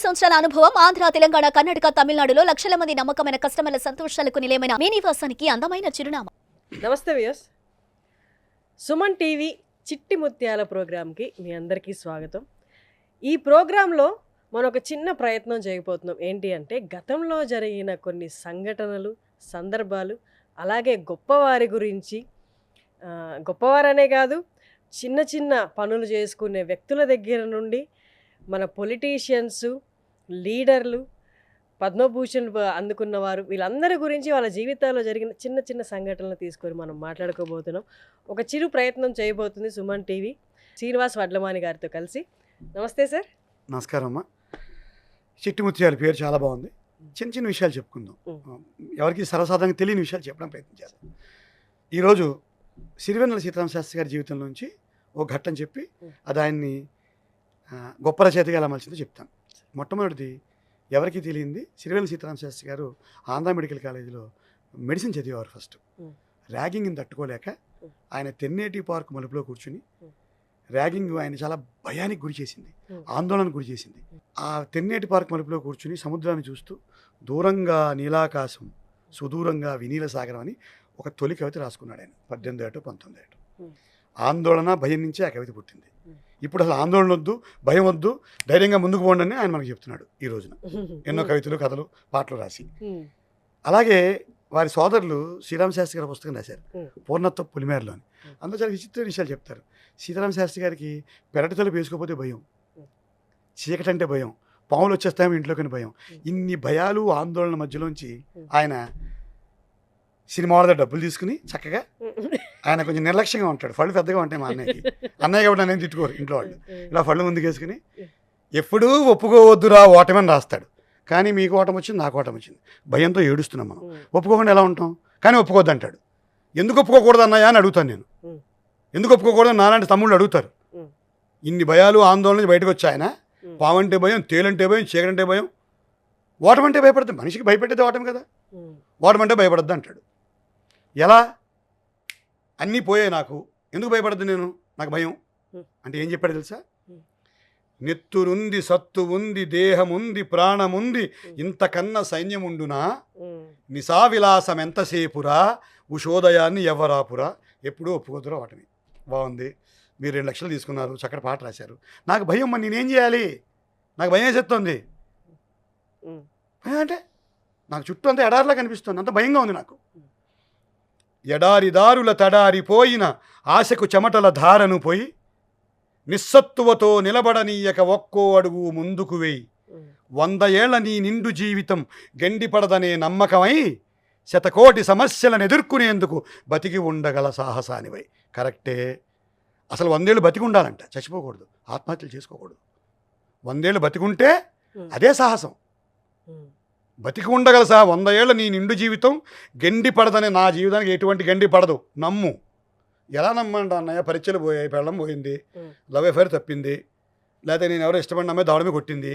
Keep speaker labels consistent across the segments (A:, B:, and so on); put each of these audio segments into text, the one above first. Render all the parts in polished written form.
A: సంవత్సరాల అనుభవం ఆంధ్ర, తెలంగాణ, కర్ణాటక, తమిళనాడులో లక్షల మంది నమ్మకమైన కస్టమర్ల సంతోషాలకు నిలయమైన మీ నివాసానికి అందమైన చిరునామా.
B: నమస్తే వ్యూయర్స్, సుమన్ టీవీ చిట్టి ముత్యాల ప్రోగ్రామ్కి మీ అందరికీ స్వాగతం. ఈ ప్రోగ్రాంలో మనం ఒక చిన్న ప్రయత్నం చేయబోతున్నాం. ఏంటి అంటే గతంలో జరిగిన కొన్ని సంఘటనలు, సందర్భాలు, అలాగే గొప్పవారి గురించి, గొప్పవారనే కాదు చిన్న చిన్న పనులు చేసుకునే వ్యక్తుల దగ్గర నుండి మన పొలిటీషియన్స్, లీడర్లు, పద్మభూషణ్ అందుకున్న వారు, వీళ్ళందరి గురించి వాళ్ళ జీవితాల్లో జరిగిన చిన్న చిన్న సంఘటనలు తీసుకొని మనం మాట్లాడుకోబోతున్నాం. ఒక చిరు ప్రయత్నం చేయబోతుంది సుమన్ టీవీ శ్రీనివాస్ వడ్లమాని గారితో కలిసి. నమస్తే సార్.
C: నమస్కారం అమ్మా. చిట్టి ముత్యాల పేరు చాలా బాగుంది. చిన్న చిన్న విషయాలు చెప్పుకుందాం. ఎవరికి సర్వసాధారణంగా తెలియని విషయాలు చెప్పడం ప్రయత్నించాలి. ఈరోజు సిరివెన్నెల సీతారామ శాస్త్రి గారి జీవితం నుంచి ఓ ఘట్టం చెప్పి అది ఆయన్ని గొప్ప రచయితగా ఎలా మలిచిందో చెప్తాను. మొట్టమొదటిది ఎవరికి తెలియంది, సిరివెన్నెల సీతారామ శాస్త్రి గారు ఆంధ్ర మెడికల్ కాలేజీలో మెడిసిన్ చదివేవారు. ఫస్ట్ ర్యాగింగ్ని తట్టుకోలేక ఆయన తెన్నేటి పార్క్ మలుపులో కూర్చుని, ర్యాగింగ్ ఆయన చాలా భయానికి గురి చేసింది, ఆందోళనకు గురి చేసింది. ఆ తెన్నేటి పార్క్ మలుపులో కూర్చుని సముద్రాన్ని చూస్తూ దూరంగా నీలాకాశం, సుదూరంగా వినీల సాగరం అని ఒక తొలి కవిత రాసుకున్నాడు ఆయన. 18 ఏటో 19 ఏటో. ఆందోళన, భయం నుంచే ఆ కవిత పుట్టింది. ఇప్పుడు అసలు ఆందోళన వద్దు, భయం వద్దు, ధైర్యంగా ముందుకు పోండి అని ఆయన మనకు చెప్తున్నాడు ఈ రోజున. ఎన్నో కవితలు, కథలు, పాటలు రాసి. అలాగే వారి సోదరులు శ్రీరామ శాస్త్రి గారి పుస్తకం రాశారు, పూర్ణత్వ పులిమేరలో అని. అందులో చాలా విచిత్ర విషయాలు చెప్తారు. సీతారామ శాస్త్రి గారికి పెరటి తలుపు వేసుకోకపోతే భయం, చీకటి అంటే భయం, పాములు వచ్చేస్తామో ఇంట్లోకి భయం. ఇన్ని భయాలు, ఆందోళన మధ్యలోంచి ఆయన సినిమా వాళ్ళ డబ్బులు తీసుకుని చక్కగా, ఆయన కొంచెం నిర్లక్ష్యంగా ఉంటాడు. ఫళ్ళు పెద్దగా ఉంటాయి మా అన్నయ్యకి. అన్నయ్య కాబట్టి నేను తిట్టుకోరు ఇంట్లో వాళ్ళు. ఇలా ఫళ్ళు ముందుకేసుకుని ఎప్పుడూ ఒప్పుకోవద్దురా ఓటమని రాస్తాడు. కానీ మీకు ఓటం వచ్చింది, నాకు ఓటం వచ్చింది, భయంతో ఏడుస్తున్నాం మనం. ఒప్పుకోకుండా ఎలా ఉంటాం? కానీ ఒప్పుకోవద్దు అంటాడు. ఎందుకు ఒప్పుకోకూడదు అన్నయ్య అని అడుగుతాను నేను. ఎందుకు ఒప్పుకోకూడదు నాలాంటి తమ్ముళ్ళు అడుగుతారు. ఇన్ని భయాలు, ఆందోళన బయటకు వచ్చి ఆయన పావంటే భయం, తేలంటే భయం, చీకటంటే భయం, ఓటమంటే భయపడద్దు. మనిషికి భయపెట్టేది ఓటం కదా. ఓటమంటే భయపడద్దు అంటాడు. ఎలా? అన్నీ పోయాయి నాకు, ఎందుకు భయపడద్దు నేను, నాకు భయం అంటే ఏం చెప్పాడు తెలుసా? నెత్తురుంది, సత్తు ఉంది, దేహముంది, ప్రాణముంది, ఇంతకన్నా సైన్యముండునా, నిశావిలాసం ఎంతసేపురా, ఉషోదయాన్ని ఎవ్వరాపురా. ఎప్పుడూ ఒప్పుకోదురా వాటిని. బాగుంది, మీరు 2 లక్షలు తీసుకున్నారు, చక్కటి పాట రాశారు. నాకు భయం, మరి నేనేం చేయాలి? నాకు భయం వేసేస్తుంది. భయం అంటే నాకు చుట్టూ అంతా ఎడారిలా కనిపిస్తుంది, అంత భయంగా ఉంది నాకు. ఎడారి దారుల తడారిపోయిన ఆశకు చెమటల ధారను పోయి, నిస్సత్తువతో నిలబడనీయక ఒక్కో అడుగు ముందుకు వేయి, 100 ఏళ్ల నీ నిండు జీవితం గెండిపడదనే నమ్మకమై, శతకోటి సమస్యలను ఎదుర్కొనేందుకు బతికి ఉండగల సాహసానివై. కరెక్టే. అసలు 100 ఏళ్ళు బతికి ఉండాలంట, చచ్చిపోకూడదు, ఆత్మహత్యలు చేసుకోకూడదు. 100 ఏళ్ళు బతికుంటే అదే సాహసం. బతికి ఉండగల 100 ఏళ్ళ నీ నిండు జీవితం గండి పడదనే, నా జీవితానికి ఎటువంటి గండి పడదు, నమ్ము. ఎలా నమ్మంట అన్నయ్య? పరీక్షలు పోయాయి, పెళ్ళం పోయింది, లవ్ అఫైర్ తప్పింది, లేకపోతే నేను ఎవరో ఇష్టపడిన అమ్మాయి దావడమే కొట్టింది,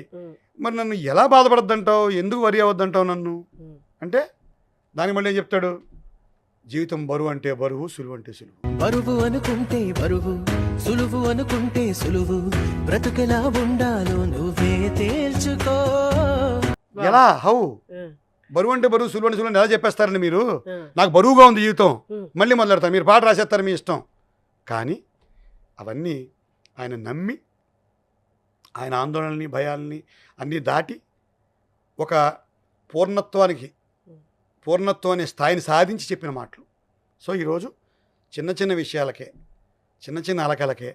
C: మరి నన్ను ఎలా బాధపడద్దంటావు, ఎందుకు వరి అవ్వద్దంటావు నన్ను అంటే, దానికి మళ్ళీ ఏం చెప్తాడు? జీవితం బరువు అంటే బరువు, సులువు అంటే సులువు.
D: బరువు అనుకుంటే బరువు, సులువు అనుకుంటే సులువు, బ్రతుకెలా ఉండాలో నువ్వే తేల్చుకో.
C: ఎలా? హౌ? బరువు అంటే బరువు, సులువు అంటే సులువు ఎలా చెప్పేస్తారని మీరు? నాకు బరువుగా ఉంది జీవితం, మళ్ళీ మొదలెడతారు, మీరు పాట రాసేస్తారు, మీ ఇష్టం. కానీ అవన్నీ ఆయన నమ్మి, ఆయన ఆందోళనని, భయాల్ని అన్నీ దాటి ఒక పూర్ణత్వాన్ని స్థాయిని సాధించి చెప్పిన మాటలు. సో ఈరోజు చిన్న చిన్న విషయాలకే, చిన్న చిన్న అలకలకే,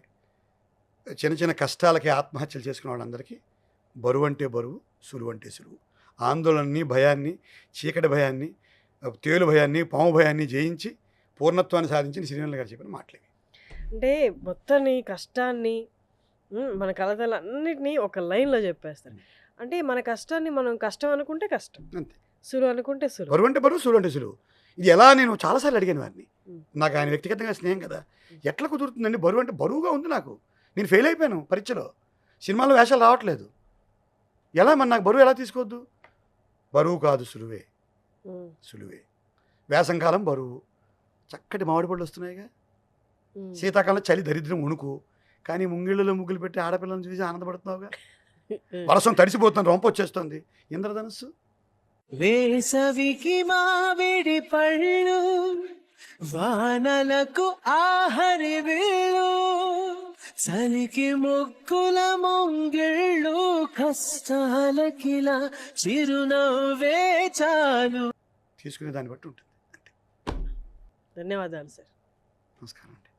C: చిన్న చిన్న కష్టాలకే ఆత్మహత్యలు చేసుకున్న వాళ్ళందరికీ బరువు అంటే బరువు, సులువు అంటే సులువు. ఆందోళనని, భయాన్ని, చీకటి భయాన్ని, తేలు భయాన్ని, పాము భయాన్ని జయించి పూర్ణత్వాన్ని సాధించిన శ్రీవెన్నెల గారు చెప్పిన మాటలు.
B: అంటే మొత్తాన్ని, కష్టాన్ని, మన కలతలన్నిటినీ ఒక లైన్లో చెప్పేస్తారు. అంటే మన కష్టాన్ని మనం కష్టం అనుకుంటే కష్టం, అంతే. సులువు అనుకుంటే సులువు.
C: బరువు అంటే బరువు, సులువు అంటే సులువు. ఇది ఎలా? నేను చాలాసార్లు అడిగాను వారిని. నాకు ఆయన వ్యక్తిగతంగా స్నేహం కదా. ఎట్లా కుదురుతుందండి? బరువు అంటే బరువుగా ఉంది నాకు, నేను ఫెయిల్ అయిపోయాను పరీక్షలో, సినిమాలో వేషాలు రావట్లేదు, ఎలా? మరి నాకు బరువు ఎలా తీసుకోవద్దు? బరువు కాదు, సులువే, సులువే. వేసంకాలం బరువు, చక్కటి మామిడి పళ్ళు వస్తున్నాయిగా. శీతాకాలం చలి, దరిద్రం, ఉణుకు. కానీ ముంగిళ్ళలో ముగ్గులు పెట్టి ఆడపిల్లని చూసి ఆనందపడుతున్నావుగా. వర్షం తడిసిపోతుంది, రొంప వచ్చేస్తుంది. ఇంద్రధనుస్సు
D: వేసవికి మామిడి పళ్ళు, వానలకు ఆహరి వీళ్ళు, చలికి ముక్కుల ముంగిళ్ళు, కష్టాలకిలా చిరునవ్వే చాలు.
C: తీసుకునే దాన్ని బట్టి ఉంటుంది.
B: ధన్యవాదాలు సార్.
C: నమస్కారం అండి.